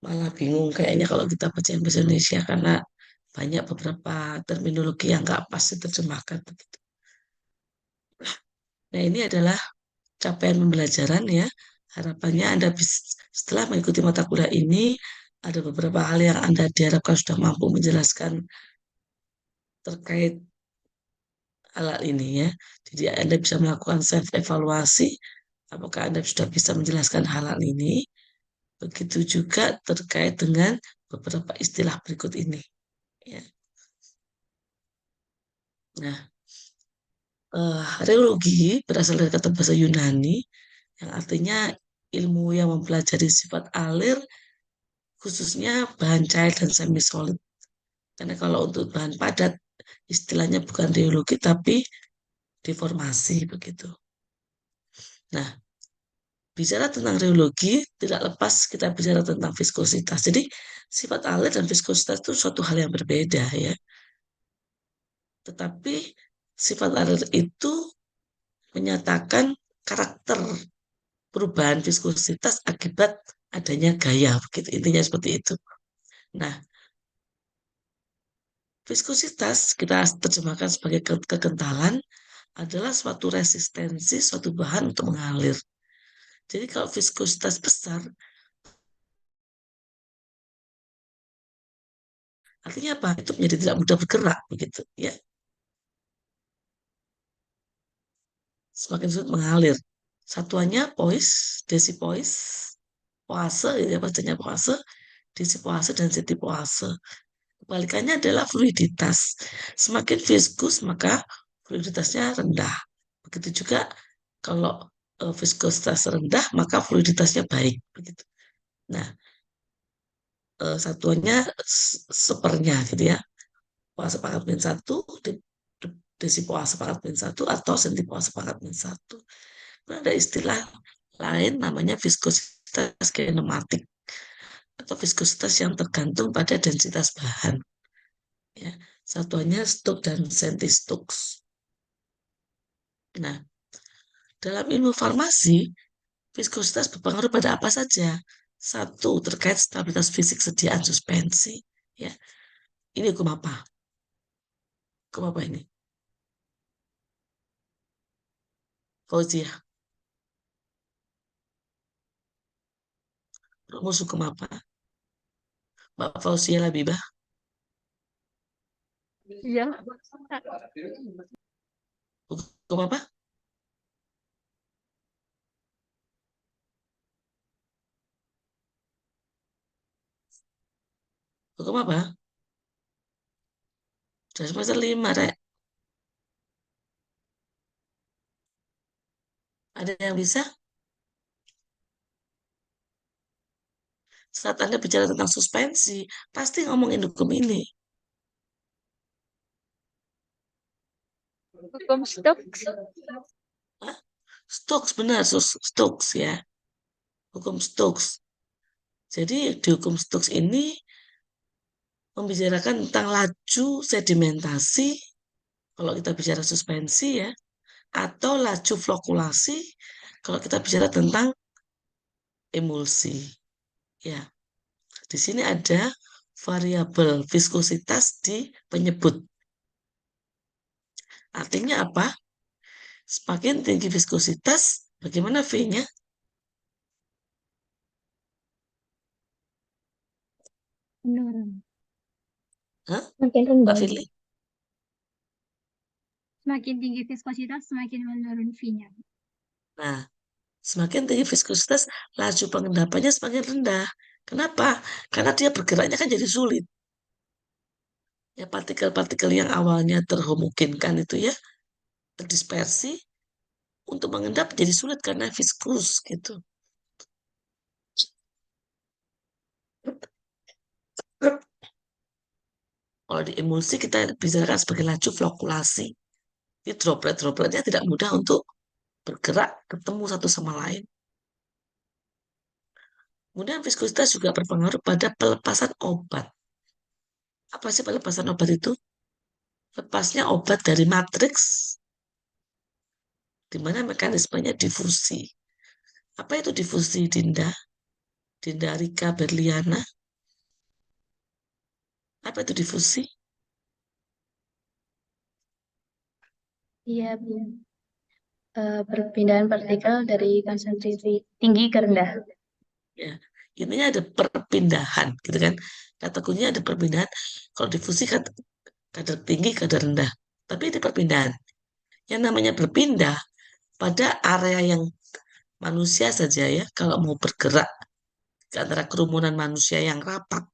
malah bingung kayaknya kalau kita baca bahasa Indonesia karena banyak beberapa terminologi yang nggak pas diterjemahkan begitu. Nah, ini adalah capaian pembelajaran ya. Harapannya Anda bisa, setelah mengikuti mata kuliah ini, ada beberapa hal yang Anda diharapkan sudah mampu menjelaskan terkait hal ini ya. Jadi Anda bisa melakukan self evaluasi apakah Anda sudah bisa menjelaskan hal ini. Begitu juga terkait dengan beberapa istilah berikut ini ya. Nah, reologi berasal dari kata bahasa Yunani yang artinya ilmu yang mempelajari sifat alir khususnya bahan cair dan semi solid. Karena kalau untuk bahan padat istilahnya bukan reologi tapi deformasi begitu. Nah, bicara tentang reologi tidak lepas kita bicara tentang viskositas. Jadi sifat alir dan viskositas itu suatu hal yang berbeda ya. Tetapi sifat alir itu menyatakan karakter perubahan viskositas akibat adanya gaya begitu. Intinya seperti itu. Nah, viskositas kita terjemahkan sebagai kekentalan adalah suatu resistensi suatu bahan untuk mengalir. Jadi kalau viskositas besar, artinya apa? Itu menjadi tidak mudah bergerak begitu ya. Semakin sulit mengalir. Satuannya poise, desipoise, poase, ya bacanya poase, desipoase dan setipoase. Kebalikannya adalah fluiditas. Semakin viskus maka fluiditasnya rendah. Begitu juga kalau viskositas rendah maka fluiditasnya baik. Begitu. Nah, satuannya sepernya gitu ya. Poase pangkat min 1, desipoase pangkat min 1 atau sentipoase pangkat min 1. Nah, ada istilah lain namanya viskositas kinematik atau viskositas yang tergantung pada densitas bahan. Ya, satuannya Stokes dan Centi-Stokes. Nah, dalam ilmu farmasi, viskositas berpengaruh pada apa saja? Satu, terkait stabilitas fisik sediaan suspensi. Ya, ini hukum apa? Hukum apa ini? Fauzia, rumus hukum apa? Mbak Fauzia Labibah, Iya. hukum apa? Hukum apa? Sudah semester 5, Rek. Ada yang bisa? Saat Anda bicara tentang suspensi, pasti ngomongin hukum ini. Hukum Stokes. Hah? Stokes, benar, Stokes ya. Hukum Stokes. Jadi di hukum Stokes ini membicarakan tentang laju sedimentasi, kalau kita bicara suspensi ya, atau laju flokulasi, kalau kita bicara tentang emulsi. Ya, di sini ada variabel viskositas di penyebut. Artinya apa? Semakin tinggi viskositas, bagaimana V-nya? Menurun. Hah? Makin Mbak rendah. Firly? Semakin tinggi viskositas, semakin menurun V-nya. Nah, semakin tinggi viskositas, laju pengendapannya semakin rendah. Kenapa? Karena dia bergeraknya kan jadi sulit. Ya, partikel-partikel yang awalnya terhomogenkan itu ya, terdispersi, untuk mengendap jadi sulit karena viskus gitu. Kalau di emulsi kita bicarakan sebagai laju flokulasi. Jadi droplet-dropletnya tidak mudah untuk bergerak ketemu satu sama lain. Kemudian viskositas juga berpengaruh pada pelepasan obat. Apa sih pelepasan obat itu? Lepasnya obat dari matriks, di mana mekanismenya difusi. Apa itu difusi, Dinda? Dinda Rika Berliana? Apa itu difusi? Iya, Bu. Perpindahan partikel dari konsentrasi tinggi ke rendah. Ya, intinya ada perpindahan, gitu kan? Kata kuncinya ada perpindahan. Kalau difusi kadar tinggi, kadar rendah. Tapi itu perpindahan. Yang namanya berpindah pada area yang manusia saja ya, kalau mau bergerak ke antara kerumunan manusia yang rapat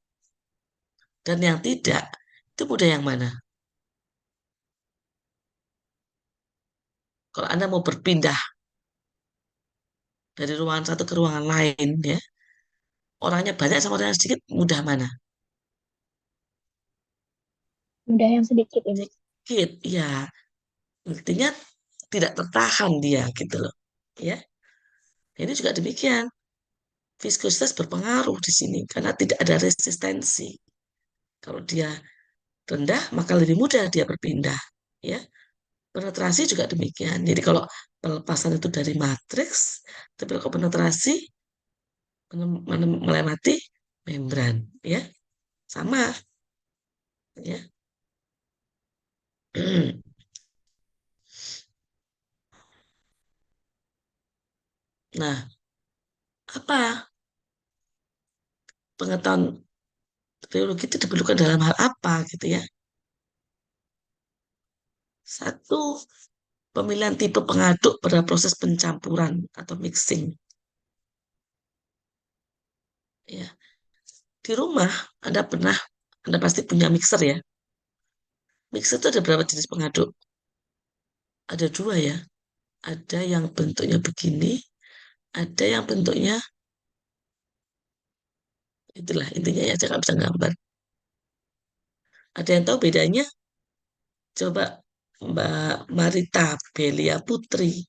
dan yang tidak, itu mudah yang mana? Kalau Anda mau berpindah dari ruangan satu ke ruangan lain ya, orangnya banyak sama orangnya sedikit, mudah mana? Mudah yang sedikit, Ibu. Sedikit, ya. Artinya tidak tertahan dia gitu loh. Ya, ini juga demikian. Viskositas berpengaruh di sini karena tidak ada resistensi. Kalau dia rendah, maka lebih mudah dia berpindah. Ya, penetrasi juga demikian. Jadi kalau pelepasan itu dari matriks, tapi kalau penetrasi melewati membran, ya sama, ya. Nah, apa pengetahuan teologi itu diperlukan dalam hal apa gitu ya? Satu, pemilihan tipe pengaduk pada proses pencampuran atau mixing. Ya, di rumah Anda pasti punya mixer ya. Mixer itu ada berapa jenis pengaduk? Ada dua ya. Ada yang bentuknya begini, ada yang bentuknya itulah intinya ya, saya nggak bisa gambar. Ada yang tahu bedanya? Coba Mbak Marita Belia Putri.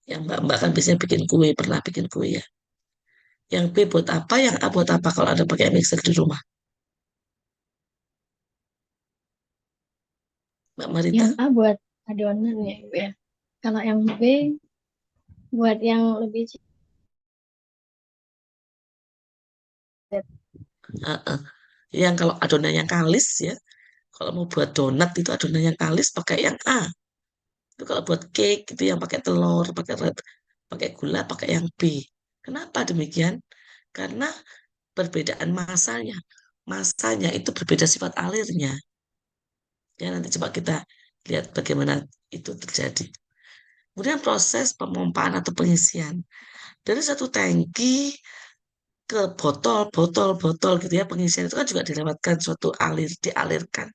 Yang Mbak kan biasanya bikin kue, pernah bikin kue ya. Yang B buat apa, yang A buat apa kalau ada pakai mixer di rumah? Mbak Marita? Yang A buat adonan ya, Ibu ya. Kalau yang B buat yang lebih Heeh. Yang kalau adonan yang kalis ya, kalau mau buat donat itu adonan yang kalis pakai yang A. Itu kalau buat cake itu yang pakai telur, pakai gula, pakai yang B. Kenapa demikian? Karena perbedaan masanya. Masanya itu berbeda sifat alirnya. Ya, nanti coba kita lihat bagaimana itu terjadi. Kemudian proses pemompaan atau pengisian. Dari satu tangki ke botol gitu ya. Pengisian itu kan juga dilewatkan suatu dialirkan.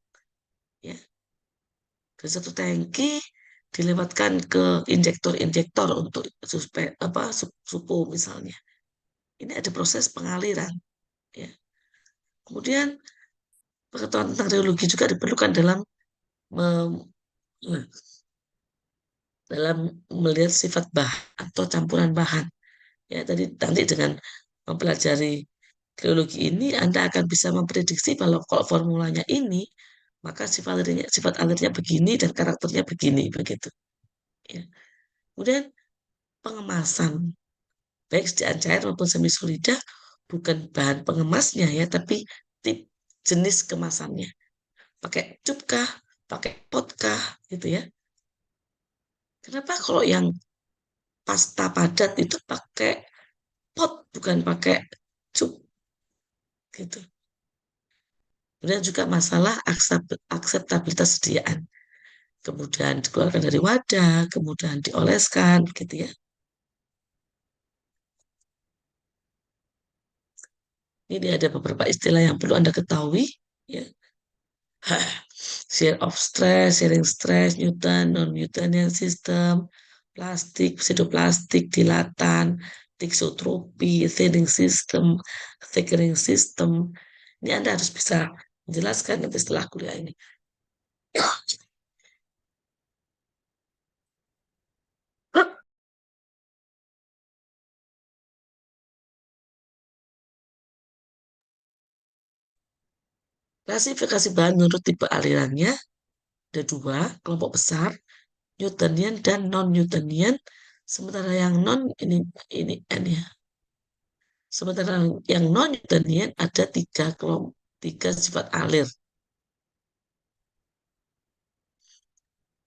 Ya. Dari satu tangki dilewatkan ke injektor-injektor untuk supo misalnya. Ini ada proses pengaliran. Ya. Kemudian pengetahuan tentang reologi juga diperlukan dalam melihat sifat bahan atau campuran bahan. Ya, tadi nanti dengan mempelajari geologi ini Anda akan bisa memprediksi kalau formulanya ini, maka sifat alirnya begini dan karakternya begini begitu. Ya. Kemudian pengemasan, baik sediaan cair maupun semi solida, bukan bahan pengemasnya ya, tapi tip jenis kemasannya. Pakai cup kah, pakai pot kah, gitu ya. Kenapa kalau yang pasta padat itu pakai pot, bukan pakai cup, gitu. Kemudian juga masalah akseptabilitas sediaan. Kemudian dikeluarkan dari wadah, kemudian dioleskan, gitu ya. Ini ada beberapa istilah yang perlu Anda ketahui, ya. Share of stress, sharing stress, Newton, non-Newtonian system, plastik, pseudoplastik, dilatan, thixotropi, thinning system, thickening system. Ini Anda harus bisa menjelaskan nanti setelah kuliah ini. Klasifikasi bahan menurut tipe alirannya ada dua kelompok besar, Newtonian dan non-Newtonian. Sementara yang non ini N ya. Sementara yang non-Newtonian ada tiga sifat alir.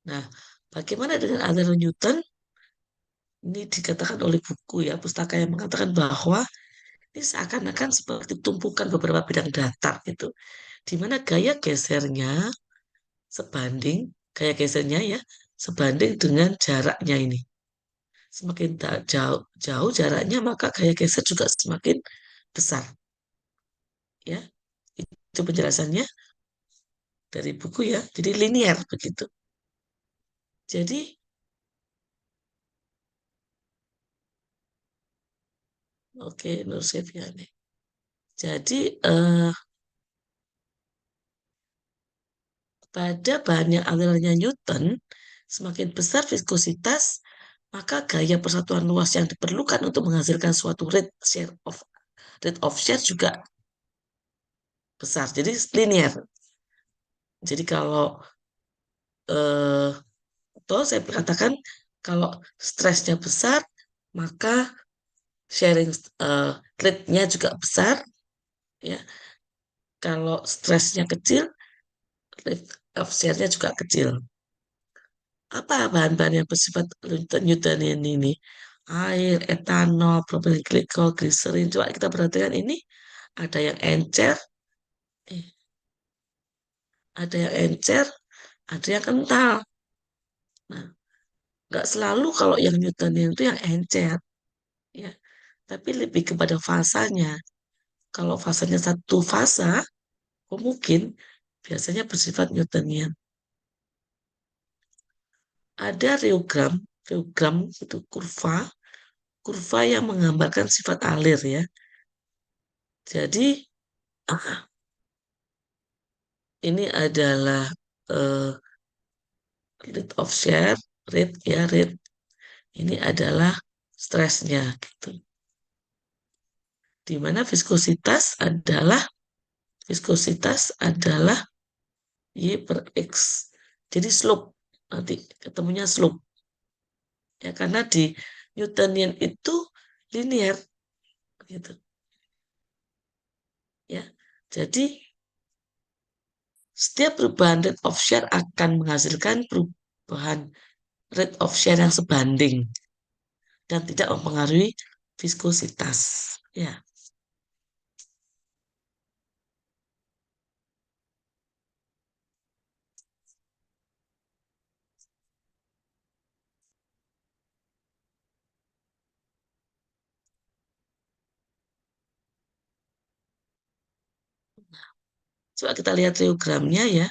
Nah, bagaimana dengan aliran Newton? Ini dikatakan oleh buku ya, pustaka yang mengatakan bahwa ini seakan-akan seperti tumpukan beberapa bidang datar gitu, di mana sebanding, gaya gesernya ya, sebanding dengan jaraknya ini. Semakin jauh, jauh jaraknya, maka gaya geser juga semakin besar. Ya, itu penjelasannya dari buku ya. Jadi linear begitu. Jadi, oke, Nur Septiani. Jadi, pada bahan yang alirannya Newton, semakin besar viskositas, maka gaya persatuan luas yang diperlukan untuk menghasilkan suatu rate of share juga besar. Jadi linear. Jadi kalau eh, toh saya katakan kalau stresnya besar, maka sharing eh, rate-nya juga besar. Ya, kalau stresnya kecil, rate of share-nya juga kecil. Apa bahan-bahan yang bersifat Newtonian ini? Air, etanol, propilen glikol, gliserin. Coba kita perhatikan ini. Ada yang encer, eh, ada yang encer, ada yang kental. Nah, nggak selalu kalau yang Newtonian itu yang encer, ya. Tapi lebih kepada fasanya. Kalau fasanya satu fasa, oh mungkin biasanya bersifat Newtonian. Ada reogram itu kurva yang menggambarkan sifat alir ya. Jadi ini adalah eh, rate of share, rate. Ini adalah stresnya gitu. Di mana viskositas adalah Y per X. Jadi slope, nanti ketemunya slope. Ya, karena di Newtonian itu linear gitu. Ya. Jadi setiap perubahan rate of share akan menghasilkan perubahan rate of share yang sebanding dan tidak mempengaruhi viskositas. Ya. Coba kita lihat diagramnya ya.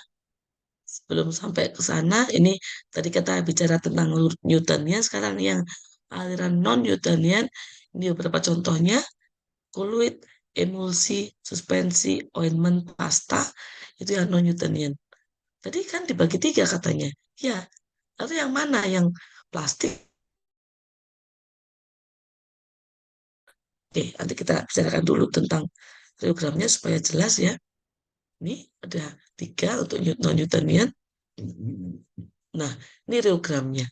Sebelum sampai ke sana, ini tadi kita bicara tentang Newtonian, sekarang yang aliran non-Newtonian, ini beberapa contohnya, fluid, emulsi, suspensi, ointment, pasta, itu yang non-Newtonian. Tadi kan dibagi tiga katanya. Ya, lalu yang mana yang plastik? Oke, nanti kita bicarakan dulu tentang diagramnya supaya jelas ya. Ini ada tiga untuk non-Newtonian. Nah, ini diagramnya.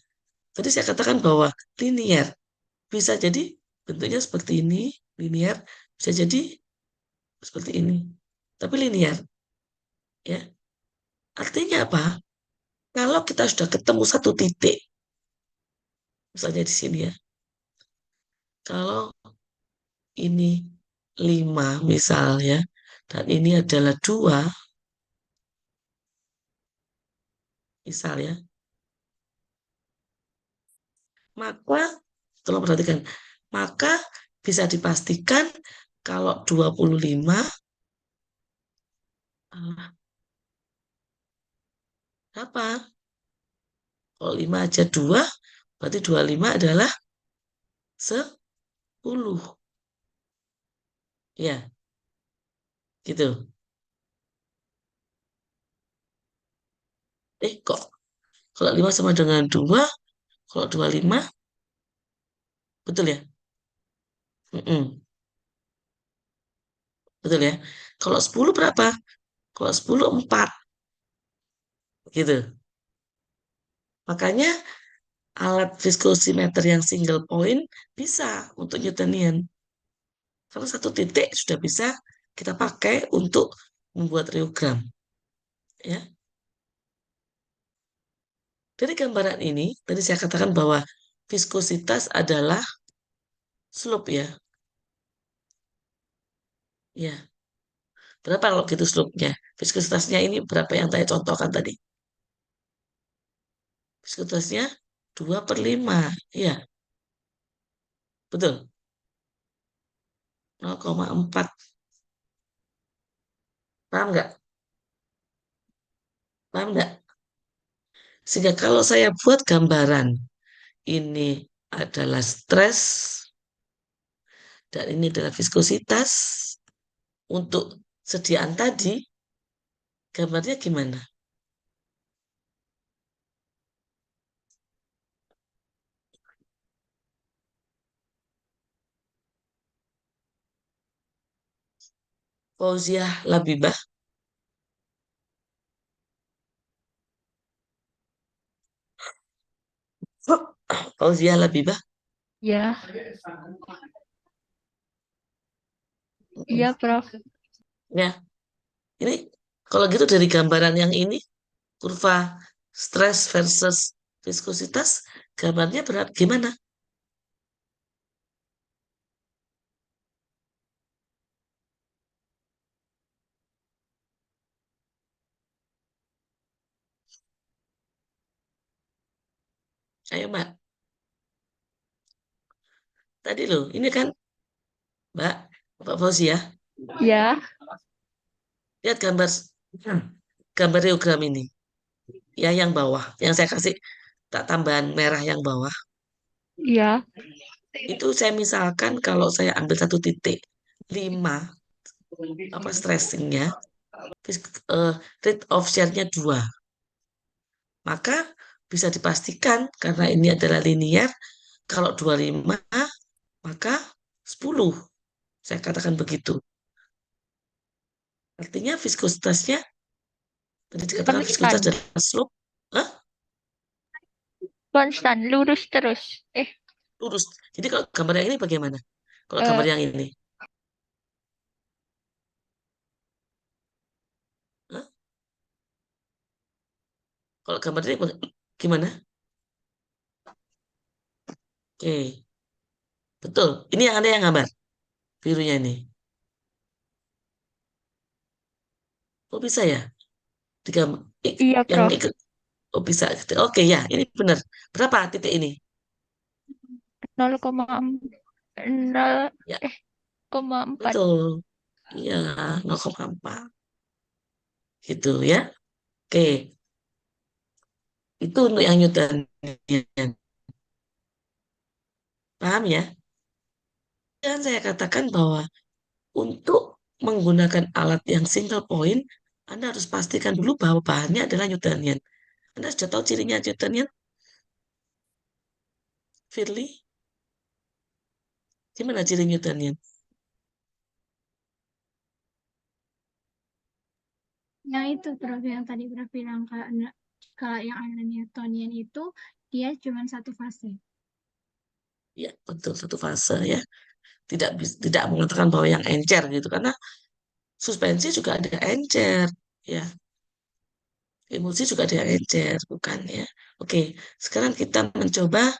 Tadi saya katakan bahwa linear bisa jadi bentuknya seperti ini, linear, bisa jadi seperti ini. Tapi linear, ya. Artinya apa? Kalau kita sudah ketemu satu titik, misalnya di sini ya, kalau ini 5 misalnya, dan ini adalah 2, misal ya, maka, tolong perhatikan, maka bisa dipastikan kalau 25, apa? Kalau 5 aja 2, berarti 25 adalah 10. Ya, gitu. Kok kalau 5 sama dengan 2, kalau 25, betul ya? Mm-mm, betul ya? Kalau 10 berapa? Kalau 10, 4. Gitu. Makanya alat viskosimeter yang single point bisa untuk Newtonian. Karena satu titik sudah bisa kita pakai untuk membuat reogram, ya. Dari gambaran ini, tadi saya katakan bahwa viskositas adalah slope ya. Ya, berapa kalau gitu slope-nya? Viskositasnya ini berapa yang saya contohkan tadi? Viskositasnya 2/5. Ya, betul. 0,4. Paham nggak? Paham nggak? Sehingga kalau saya buat gambaran, ini adalah stres, dan ini adalah viskositas, untuk sediaan tadi, gambarnya gimana? Fauziah Labibah, Fauziah Labibah. Ya, Mm-mm. iya, Prof. Ya, ini kalau gitu dari gambaran yang ini, kurva stres versus viskositas, gambarnya berat gimana? Ayo Mbak, tadi loh, ini kan Mbak, Mbak Fauziah, Ya, lihat gambar reogram ini, ya yang bawah, yang saya kasih tak tambahan merah yang bawah, ya, itu saya misalkan kalau saya ambil satu titik 5, apa stressingnya, eh, rate of share-nya 2, maka bisa dipastikan karena ini adalah linear, kalau 25 maka 10. Saya katakan begitu. Artinya viskositasnya, tadi dikatakan konstan. viskositas adalah slope, hah? Konstan, lurus terus. Lurus. Jadi kalau gambar yang ini bagaimana? Kalau Eh, gambar yang ini, hah? Kalau gambar ini gimana? Oke, betul. Ini yang ada yang gambar birunya ini. Oh bisa ya? iya, Yang Prof. ikut. Oh bisa. Oke ya, ini benar. Berapa titik ini? 0,0 Ya, eh 0,4. betul. Iya, 0,4. Gitu ya. Oke, itu untuk yang Newtonian. Paham ya? Dan saya katakan bahwa untuk menggunakan alat yang single point, Anda harus pastikan dulu bahwa bahannya adalah Newtonian. Anda sudah tahu cirinya Newtonian? Firly, gimana ciri Newtonian? Yang itu Prof yang tadi Prof bilang kalau yang ada Newtonian itu dia cuma satu fase. Ya, betul satu fase ya. Tidak mengatakan bahwa yang encer gitu karena suspensi juga ada encer ya. Emulsi juga ada yang encer, bukan ya. Oke, sekarang kita mencoba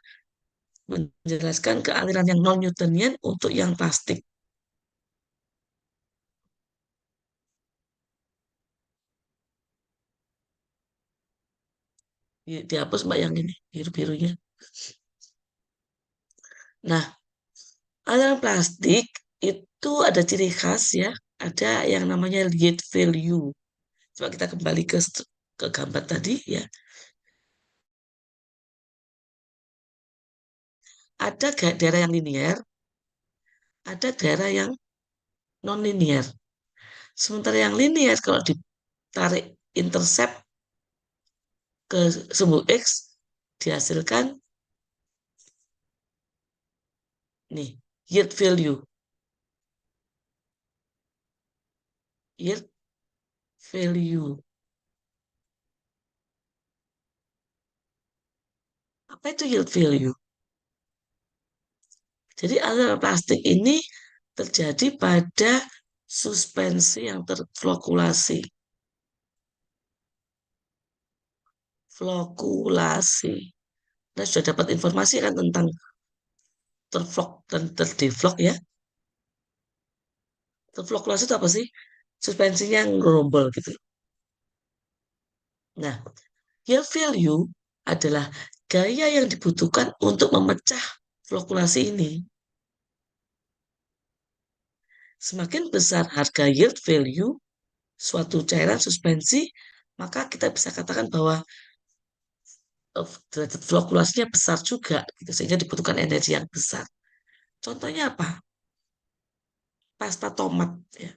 menjelaskan kealiran yang non-Newtonian untuk yang plastik. Dihapus mbak yang ini, biru-birunya. Nah, aliran plastik itu ada ciri khas ya, ada yang namanya yield value. Coba kita kembali ke gambar tadi ya. Ada daerah yang linear, ada daerah yang non-linear. Sementara yang linear kalau ditarik intercept ke sumbu X dihasilkan nih yield value. Yield value. Apa itu yield value? Jadi aliran plastik ini terjadi pada suspensi yang terflokulasi. Flokulasi. Kita sudah dapat informasi kan tentang terflok dan terdeflok ya. Terflokulasi itu apa sih? Suspensinya yang gerombol gitu. Nah, yield value adalah gaya yang dibutuhkan untuk memecah flokulasi ini. Semakin besar harga yield value suatu cairan suspensi, maka kita bisa katakan bahwa derajat flokulasinya besar juga, gitu, sehingga dibutuhkan energi yang besar. Contohnya apa? Pasta tomat, ya.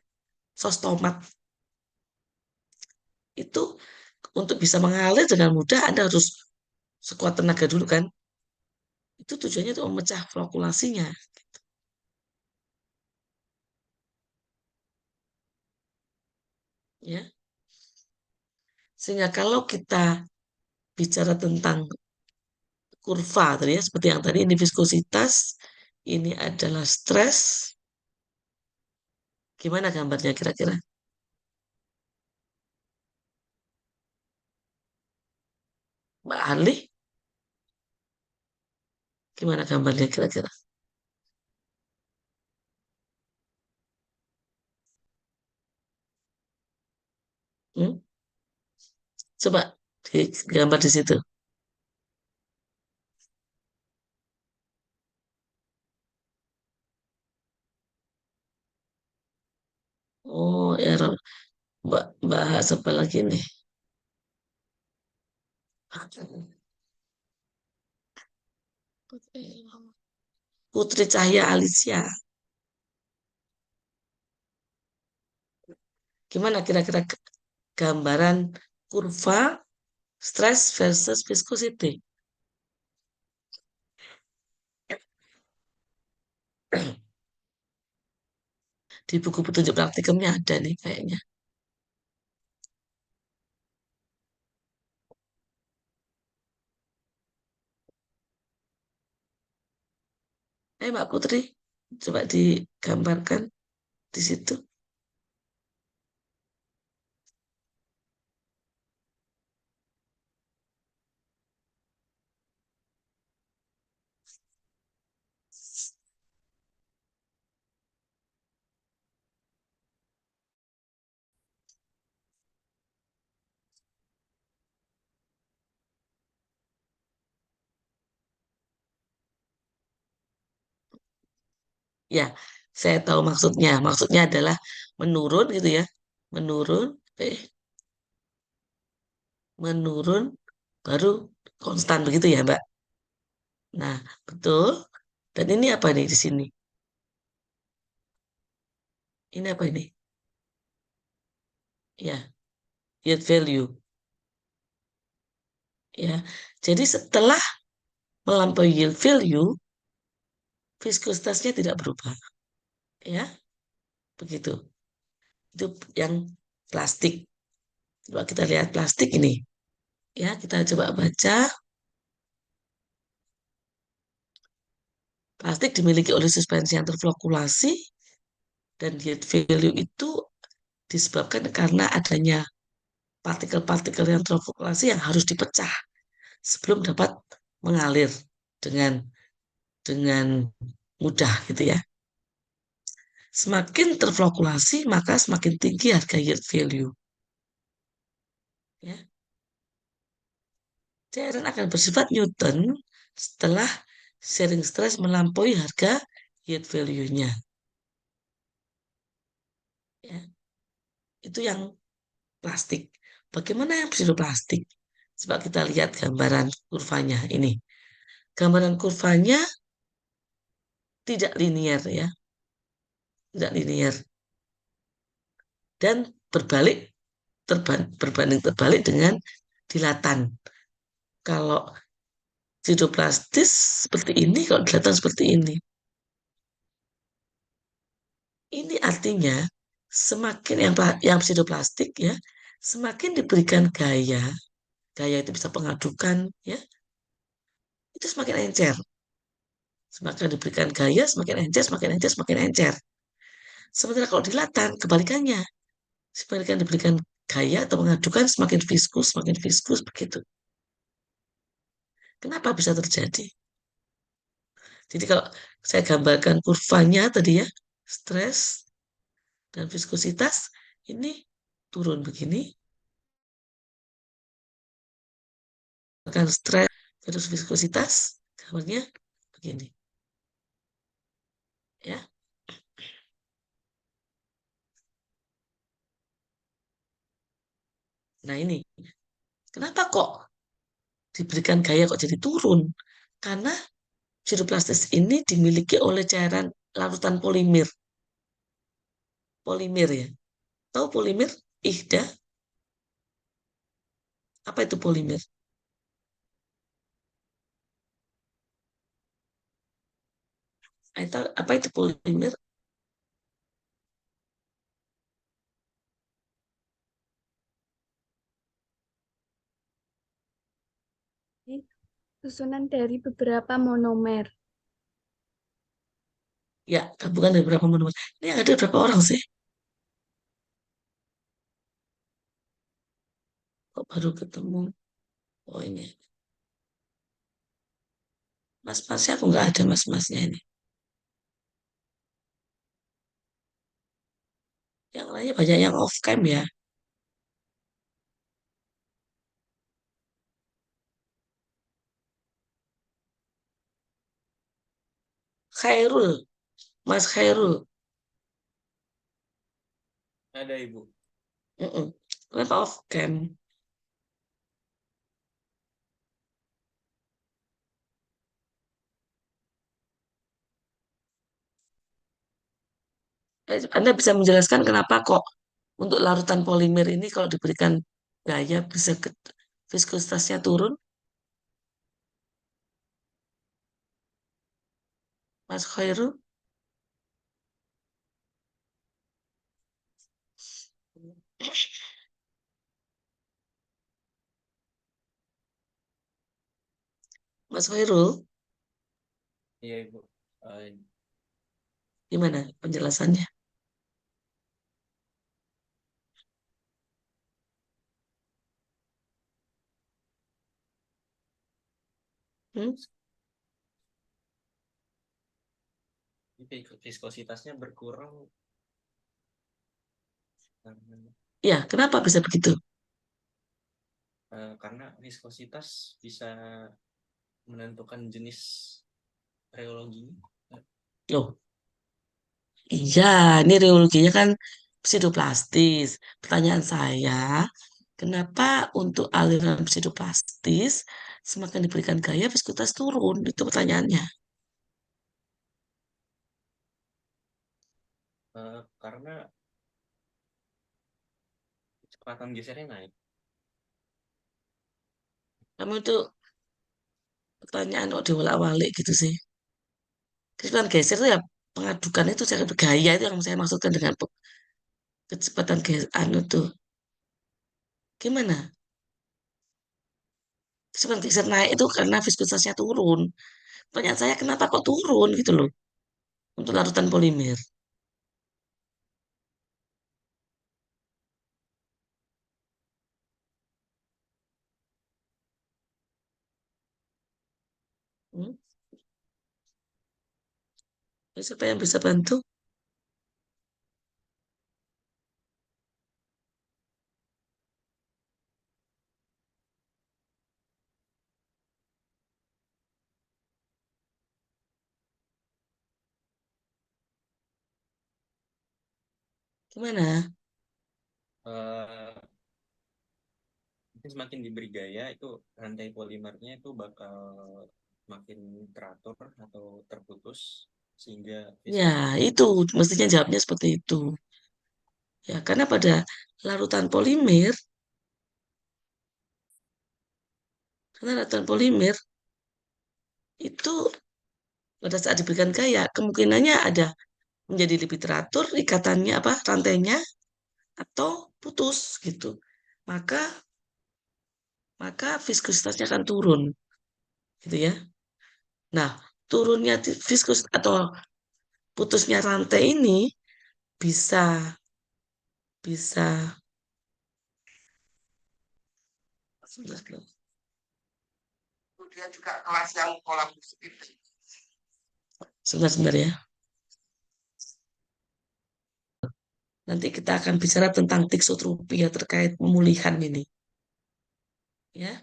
Sos tomat itu untuk bisa mengalir dengan mudah Anda harus sekuat tenaga dulu kan. Itu tujuannya untuk memecah flokulasinya, ya. Sehingga kalau kita bicara tentang kurva tadi ya, seperti yang tadi ini viskositas, ini adalah stres. Gimana gambarnya kira-kira? Mbak Ali, gimana gambarnya kira-kira? Hmm? Coba gambar di situ. Oh, error. Mbak bahas apa lagi nih? Putri Cahya Alicia. Gimana kira-kira gambaran kurva stress versus viscosity? Di buku petunjuk praktikumnya ada nih kayaknya. Mbak Putri, coba digambarkan di situ. Ya, saya tahu maksudnya. Maksudnya adalah menurun gitu ya. Menurun, menurun, baru konstan begitu ya, Mbak. Nah, betul. Dan ini apa nih di sini? Ini apa ini? Ya, yield value. Ya, jadi setelah melampaui yield value, viskositasnya tidak berubah. Ya, begitu. Itu yang plastik. Coba kita lihat plastik ini. Ya, kita coba baca. Plastik dimiliki oleh suspensi yang terflokulasi dan yield value itu disebabkan karena adanya partikel-partikel yang terflokulasi yang harus dipecah sebelum dapat mengalir dengan dengan mudah gitu ya. Semakin terflokulasi maka semakin tinggi harga yield value. Ya. Cairan akan bersifat Newton setelah sharing stress melampaui harga yield value-nya. Ya. Itu yang plastik. Bagaimana yang plastik? Coba kita lihat gambaran kurvanya ini. Gambaran kurvanya tidak linier ya, tidak linier dan berbanding terbalik dengan dilatan. Kalau sido-plastis seperti ini, kalau dilatan seperti ini. Ini artinya semakin yang sido-plastik ya, semakin diberikan gaya, gaya itu bisa pengadukan ya, itu semakin encer. Semakin diberikan gaya, semakin encer, semakin encer, semakin encer. Sementara kalau dilatan, kebalikannya. Sebaliknya diberikan gaya atau mengadukan semakin viskus begitu. Kenapa bisa terjadi? Jadi kalau saya gambarkan kurvanya tadi ya, stres dan viskositas ini turun begini, akan stres terus viskositas, gambarnya begini, ya. Nah ini, kenapa kok diberikan gaya kok jadi turun? Karena siroplastis ini dimiliki oleh cairan larutan polimer, polimer ya. Tahu polimer? Ihda, apa itu polimer? Apa itu polimer? Susunan dari beberapa monomer. Ya, gabungan dari beberapa monomer. Ini yang ada berapa orang sih? Kok baru ketemu? Oh ini, mas-masnya aku nggak ada mas-masnya ini. Yang lainnya banyak yang off cam ya. Khairul, Mas Khairul. Ada Ibu. Mm-mm. Kenapa off cam? Anda bisa menjelaskan kenapa kok untuk larutan polimer ini kalau diberikan gaya bisa viskositasnya turun, Mas Khairul? Mas Khairul, Iya Ibu. Eh, gimana penjelasannya? Hmm? Viskositasnya berkurang Ya, kenapa bisa begitu? karena viskositas bisa menentukan jenis reologi. Loh, iya, ini reologinya kan pseudoplastis. Pertanyaan saya, kenapa untuk aliran pseudoplastis semakin diberikan gaya viskositas turun? Itu pertanyaannya. Karena kecepatan gesernya naik. Kamu itu pertanyaan kok diwolak-walik gitu sih. Kecepatan geser itu ya pengadukan itu saya gaya itu yang saya maksudkan dengan kecepatan geser anu tuh. Gimana? Kecepatan geser naik itu karena viskositasnya turun. Pertanyaan saya kenapa kok turun gitu loh untuk larutan polimer. Hmm? Siapa yang bisa bantu? Gimana? Eh, Mungkin semakin diberi gaya itu rantai polimernya itu bakal makin teratur atau terputus sehingga Ya, itu mestinya jawabnya seperti itu. Ya, karena pada larutan polimer, karena larutan polimer itu pada saat diberikan gaya, kemungkinannya ada menjadi lebih teratur ikatannya apa rantainya atau putus gitu. Maka maka viskositasnya akan turun, gitu ya. Nah, turunnya viskus atau putusnya rantai ini bisa, bisa. Kemudian juga kelas yang kolaborasi. Sebentar ya. Nanti kita akan bicara tentang tiksotropia terkait pemulihan ini. Ya,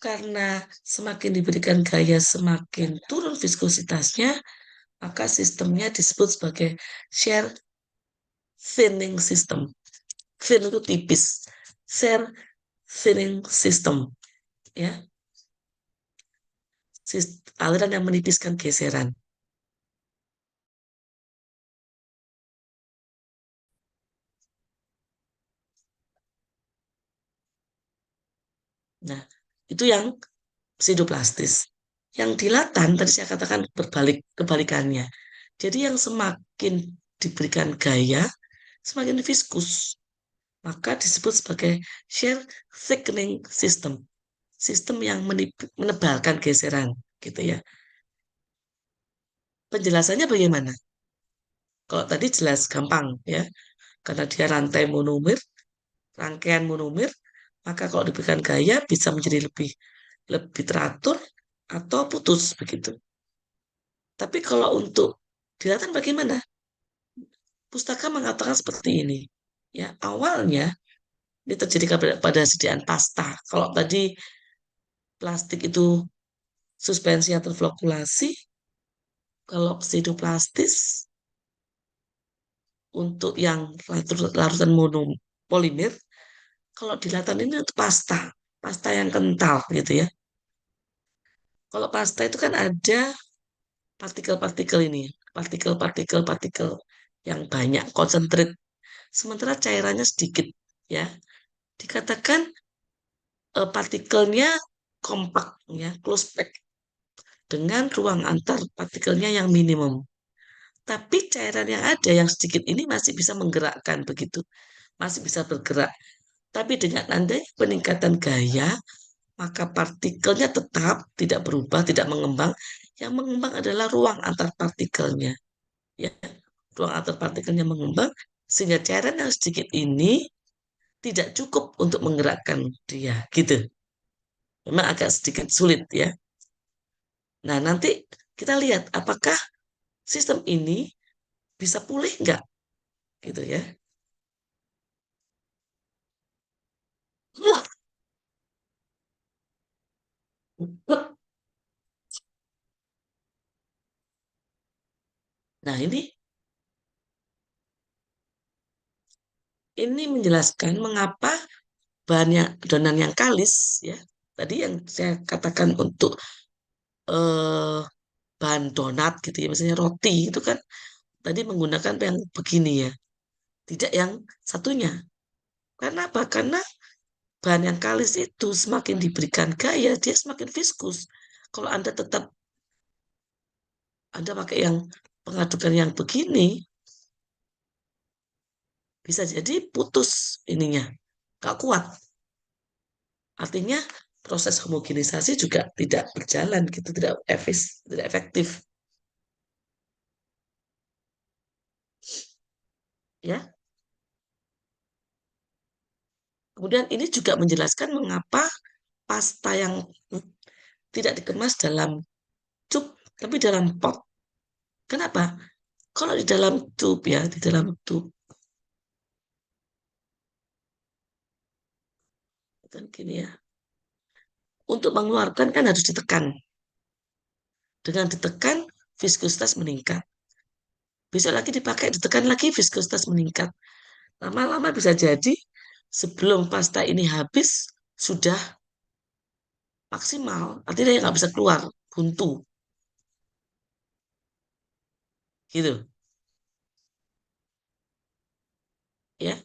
karena semakin diberikan gaya semakin turun viskositasnya, maka sistemnya disebut sebagai shear thinning system. Thin itu tipis. Shear thinning system. Ya, aliran yang menipiskan geseran. Nah, itu yang pseudoplastis. Yang dilatan tadi saya katakan kebalikannya. Jadi yang semakin diberikan gaya, semakin viskus. Maka disebut sebagai shear thickening system. Sistem yang menebalkan geseran, gitu ya. Penjelasannya bagaimana? Kalau tadi jelas gampang ya, karena dia rantai monomer, rangkaian monomer, maka kalau diberikan gaya bisa menjadi lebih lebih teratur atau putus begitu. Tapi kalau untuk dilatan bagaimana? Pustaka mengatakan seperti ini. Ya, awalnya ini terjadi pada sediaan pasta. Kalau tadi plastik itu suspensi atau flokulasi, kalau pseudoplastis untuk yang larutan monopolimer, kalau dilatan ini untuk pasta, pasta yang kental gitu ya. Kalau pasta itu kan ada partikel-partikel ini, partikel-partikel yang banyak, konsentrat. Sementara cairannya sedikit ya. Dikatakan partikelnya kompak ya, close pack dengan ruang antar partikelnya yang minimum. Tapi cairan yang ada yang sedikit ini masih bisa menggerakkan begitu, masih bisa bergerak. Tapi dengan adanya peningkatan gaya, maka partikelnya tetap tidak berubah, tidak mengembang. Yang mengembang adalah ruang antar partikelnya. Ya, ruang antar partikelnya mengembang sehingga cairan yang sedikit ini tidak cukup untuk menggerakkan dia, gitu. Memang agak sedikit sulit ya. Nah, nanti kita lihat apakah sistem ini bisa pulih nggak, gitu ya. Nah, ini menjelaskan mengapa adonan yang kalis ya. Tadi yang saya katakan untuk eh, bahan donat gitu ya, misalnya roti itu kan tadi menggunakan yang begini ya, tidak yang satunya. Karena apa? Karena bahan yang kalis itu semakin diberikan gaya, dia semakin viskus. Kalau Anda tetap Anda pakai yang pengadukan yang begini, bisa jadi putus ininya, gak kuat. Artinya proses homogenisasi juga tidak berjalan gitu, tidak efektif. Ya. Kemudian ini juga menjelaskan mengapa pasta yang tidak dikemas dalam cup, tapi dalam pot. Kenapa? Kalau di dalam tube ya, di dalam tube, kan gini ya. Untuk mengeluarkan kan harus ditekan. Dengan ditekan, viskositas meningkat. Besok lagi dipakai, ditekan lagi, viskositas meningkat. Lama-lama bisa jadi sebelum pasta ini habis, sudah maksimal. Artinya dia nggak bisa keluar, buntu. Gitu. Ya.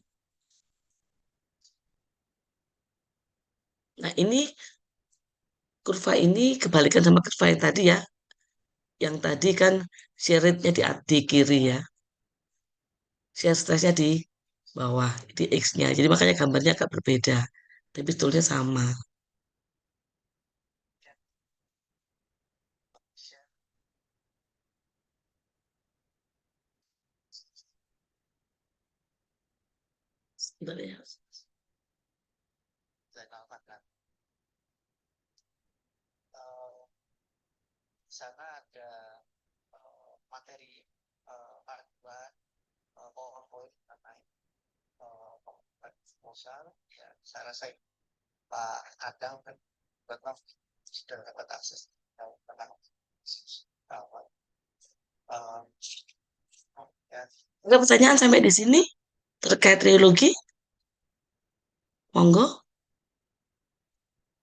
Nah ini kurva ini kebalikan sama kurva yang tadi ya. Yang tadi kan shear rate-nya di kiri ya. Shear stress-nya di bawah, di X-nya. Jadi makanya gambarnya agak berbeda. Tapi sebetulnya sama. Bentar ya. Zainal Makan. Di sana ada materi panduan PowerPoint mengenai proposal. Ya, saya rasa Pak Adang kan pernah sudah dapat akses tentang ya. Ada pertanyaan sampai di sini terkait trilogi? Monggo.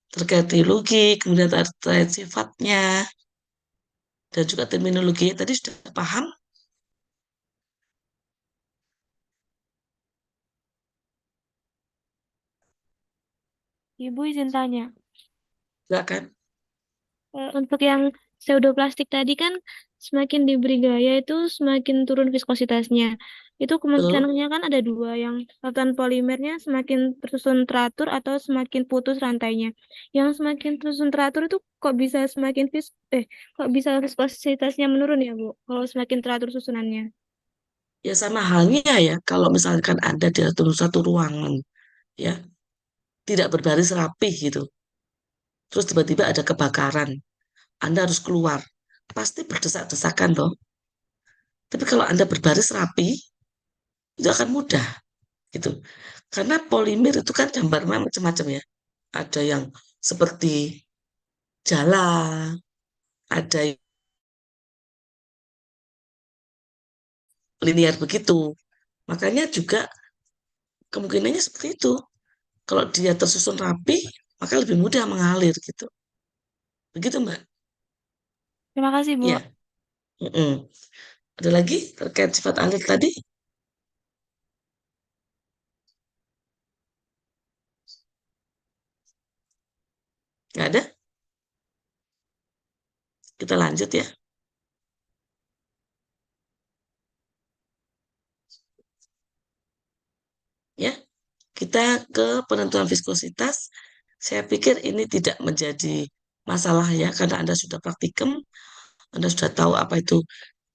Terkait trilogi, kemudian terkait sifatnya, dan juga terminologinya tadi sudah paham? Ibu izin tanya. Silakan. Untuk yang pseudoplastik tadi kan semakin diberi gaya itu semakin turun viskositasnya. Itu Betul. kemungkinannya kan ada dua, yang lapisan polimernya semakin tersusun teratur atau semakin putus rantainya. Yang semakin tersusun teratur itu kok bisa kok bisa viskositasnya menurun ya, Bu? Kalau semakin teratur susunannya. Ya sama halnya ya, kalau misalkan Anda di satu ruangan, ya, tidak berbaris rapi gitu, terus tiba-tiba ada kebakaran, Anda harus keluar, pasti berdesak-desakan dong. Tapi kalau Anda berbaris rapi, itu akan mudah gitu. Karena polimer itu kan gambarnya macam-macam ya. Ada yang seperti jala, ada yang linear begitu. Makanya juga kemungkinannya seperti itu. Kalau dia tersusun rapi, maka lebih mudah mengalir gitu. Begitu, Mbak. Terima kasih, Bu. Iya. Mm-mm. Ada lagi terkait sifat alir tadi? Nggak ada? Kita lanjut ya. Ya, kita ke penentuan viskositas. Saya pikir ini tidak menjadi masalah ya, karena Anda sudah praktikum, Anda sudah tahu apa itu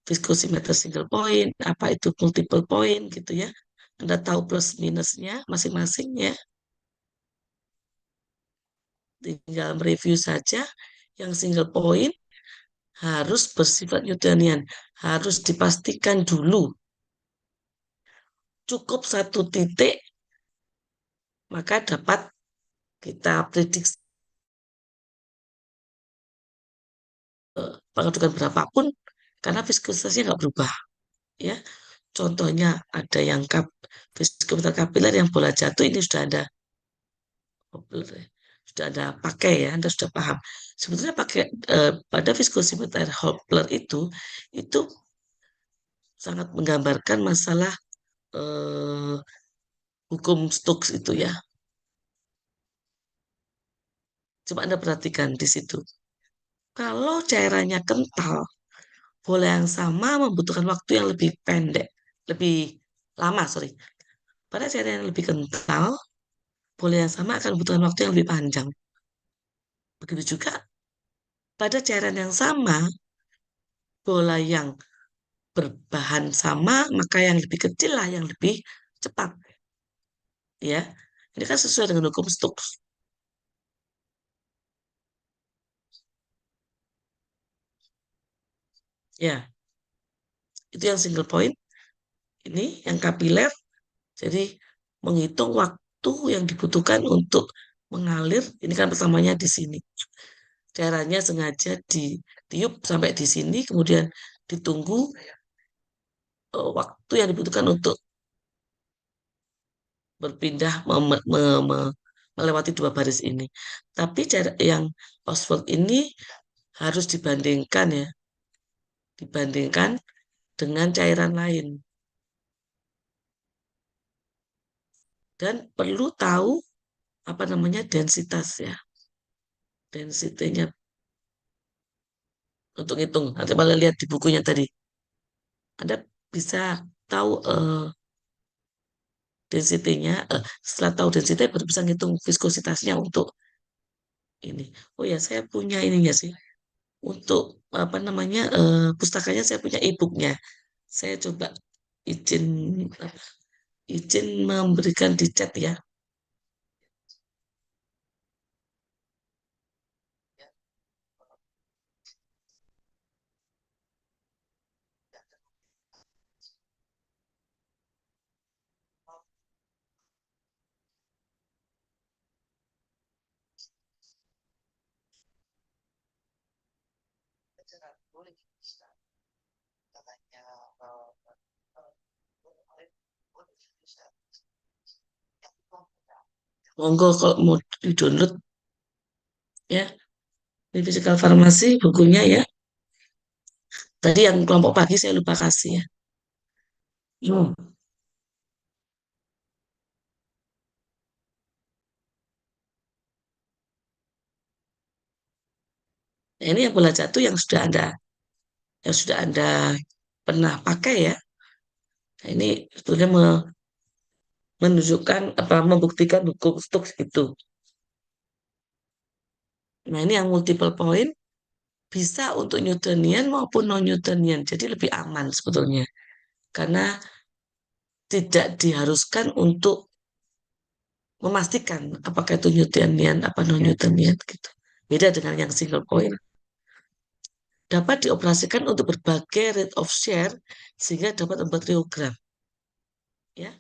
viskosimeter single point, apa itu multiple point gitu ya. Anda tahu plus minusnya masing-masing ya. Tinggal mereview saja. Yang single point harus bersifat Newtonian, harus dipastikan dulu. Cukup satu titik, maka dapat kita prediksi pengaturan berapapun, karena viskositasnya nggak berubah. Ya, contohnya ada yang viskometer kapiler yang bola jatuh ini sudah ada pakai ya, Anda sudah paham. Sebetulnya pakai pada viskosimeter Hopler itu sangat menggambarkan masalah eh, hukum Stokes itu ya. Coba Anda perhatikan di situ. Kalau cairannya kental, bola yang sama membutuhkan waktu yang lebih pendek, lebih lama, sorry. Pada cairan yang lebih kental, bola yang sama akan membutuhkan waktu yang lebih panjang. Begitu juga pada cairan yang sama, bola yang berbahan sama, maka yang lebih kecil lah yang lebih cepat. Ya, ini kan sesuai dengan hukum Stokes. Ya, itu yang single point. Ini yang kapiler. Jadi menghitung waktu yang dibutuhkan untuk mengalir. Ini kan pertamanya di sini. Cairannya sengaja ditiup sampai di sini, kemudian ditunggu waktu yang dibutuhkan untuk berpindah melewati dua baris ini. Tapi yang Oswald ini harus dibandingkan dengan cairan lain. Dan perlu tahu apa namanya densitas ya. Densitinya untuk hitung. Nanti malah lihat di bukunya tadi. Anda bisa tahu densitinya. Setelah tahu density baru bisa ngitung viskositasnya untuk ini. Oh ya, saya punya ininya sih. Untuk apa namanya pustakanya saya punya e-booknya. Saya coba izin Izin memberikan di chat ya. Boleh bisa katanya boleh bisa. Monggo kalau mau di-download ya. Ini Physical Farmasi bukunya ya. Tadi yang kelompok pagi saya lupa kasih ya. Hmm. Nah, ini yang bola jatuh yang sudah Anda pernah pakai ya. Nah, ini sebetulnya menunjukkan apa membuktikan hukum Stokes itu. Nah, ini yang multiple point bisa untuk Newtonian maupun non-Newtonian. Jadi lebih aman sebetulnya. Karena tidak diharuskan untuk memastikan apakah itu Newtonian apa non-Newtonian gitu. Beda dengan yang single point. Dapat dioperasikan untuk berbagai rate of share sehingga dapat membuat reogram. Ya,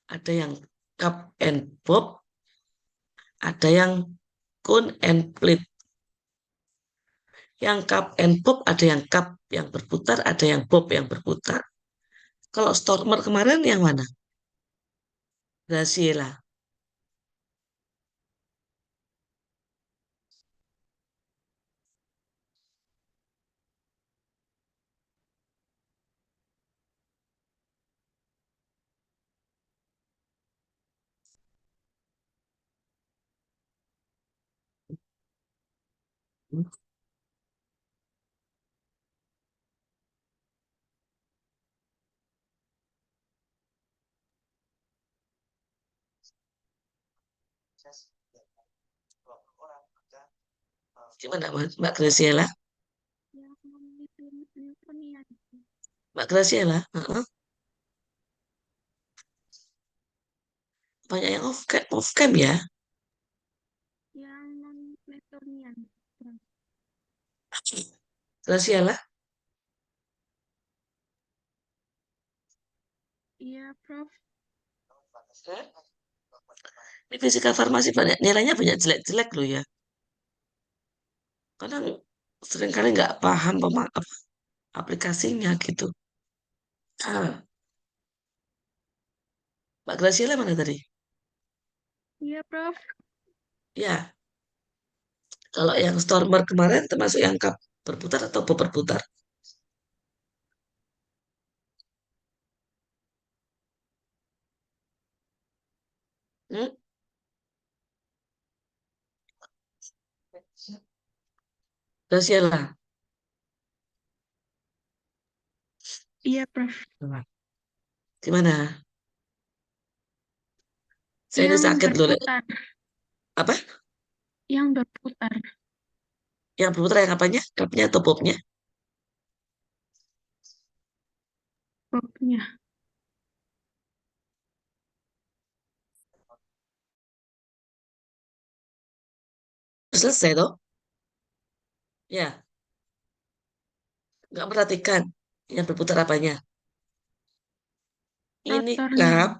ada yang cup and bob, ada yang cone and plate. Yang cup and bob ada yang cup yang berputar, ada yang bob yang berputar. Kalau Stormer kemarin yang mana? Graciela. Orang ada Gimana Mbak Graciela? Yang Newtonian. Mbak Graciela? Banyak yang off cam ya. Yang non-Newtonian. Prof. Graciela? Iya, Prof. Ini fisika farmasi banyak nilainya banyak jelek-jelek loh ya. Kadang seringkali nggak paham aplikasinya gitu. Ah, Mbak Graciela mana tadi? Iya, Prof. Ya, kalau yang Stormer kemarin termasuk yang cup berputar atau bob berputar? Hmm? Graciela. Iya, Prof. Gimana? Saya ini Yang sakit loh. berputar. Apa? Yang berputar. Yang berputar yang apanya? Cupnya atau bobnya? Bobnya. Selesai toh? Ya, nggak perhatikan yang berputar apanya. Ini Rotornya.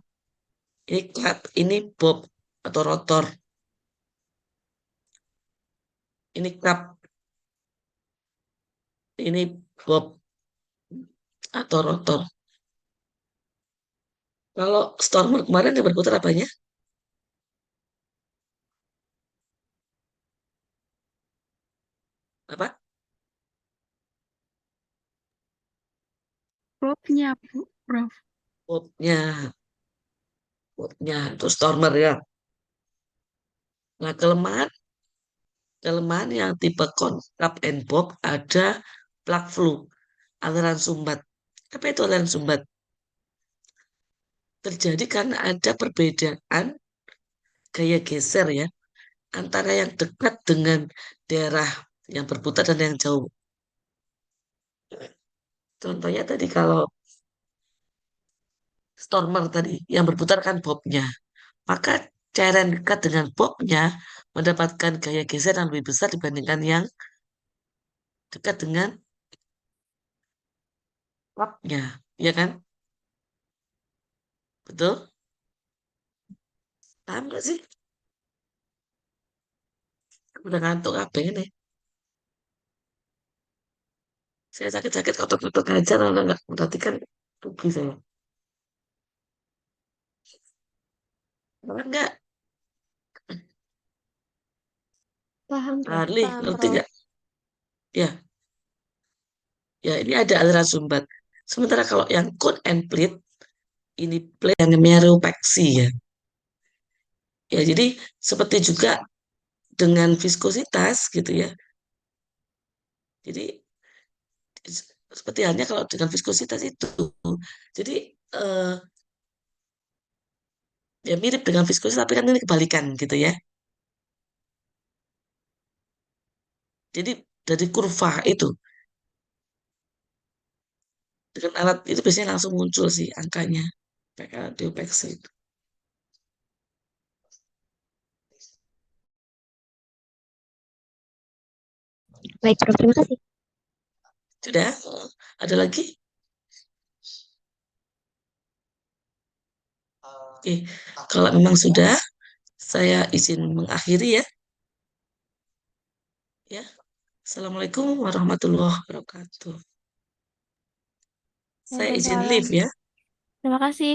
cup, ini bob atau rotor. Ini cup, ini bob atau rotor. Kalau Stormer kemarin yang berputar apanya? Apa? Bobnya, Prof. Bobnya, bobnya itu Stormer ya. Nah, kelemahan yang tipe cup and bob ada plug flow, aliran sumbat. Apa itu aliran sumbat? Terjadi karena ada perbedaan gaya geser ya antara yang dekat dengan daerah yang berputar dan yang jauh. Contohnya tadi kalau stormer tadi yang berputar kan bobnya. Maka cairan yang dekat dengan bobnya mendapatkan gaya geser yang lebih besar dibandingkan yang dekat dengan lapnya, ya kan? Betul? Paham gak sih? Udah ngantuk apa ini? Saya sakit-sakit kotok-kotok aja kalau nggak berarti kan rugi saya. Paham nggak? Paham, Prof. Harley, Paham, ngerti Prof. nggak? Ya, ya ini ada aliran sumbat. Sementara kalau yang cone and pleat, ini pleat yang namanya reupeksi ya. Ya, jadi seperti juga dengan viskositas gitu ya. Jadi seperti halnya kalau dengan viskositas itu. Jadi eh, ya mirip dengan viskositas tapi kan ini kebalikan gitu ya. Jadi dari kurva itu dengan alat itu biasanya langsung muncul sih angkanya deupeksi itu. Baik, Prof. Terima kasih. Sudah? Ada lagi? Oke, kalau memang sudah, saya izin mengakhiri ya. Ya, Assalamualaikum warahmatullahi wabarakatuh. Saya izin Waalaikumsalam. leave ya. Terima kasih.